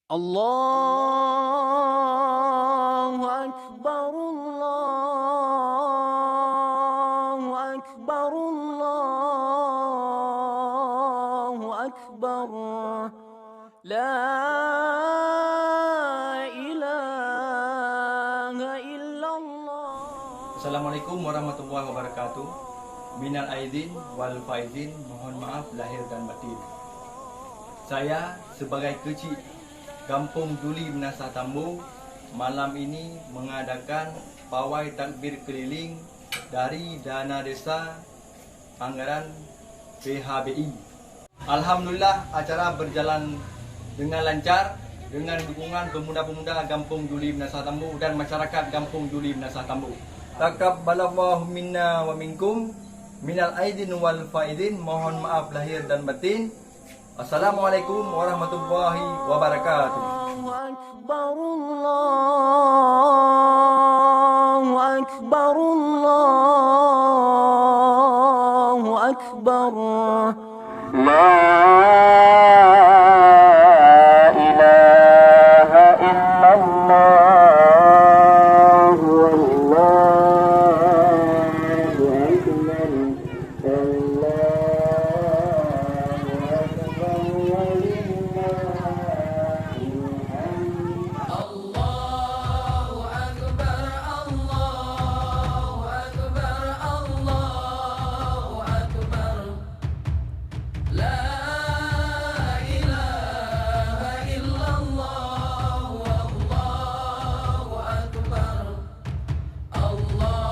الله أكبر الله أكبر الله أكبر لا إله إلا الله. Assalamualaikum warahmatullahi wabarakatuh. Minal aidin wal faizin, mohon maaf lahir dan batin. Saya sebagai kecil Kampung Duli Menasah Tambu malam ini mengadakan pawai takbir keliling dari dana desa anggaran PHBI. Alhamdulillah acara berjalan dengan lancar dengan dukungan pemuda-pemuda Kampung Duli Menasah Tambu dan masyarakat Kampung Duli Menasah Tambu. Takabbalallahu minna wa minkum minal aidin wal faizin, mohon maaf lahir dan batin. Assalamualaikum warahmatullahi wabarakatuh. Allahu Akbar, Allahu Akbar, La ilaha illallah, Wallahu Akbar, Allah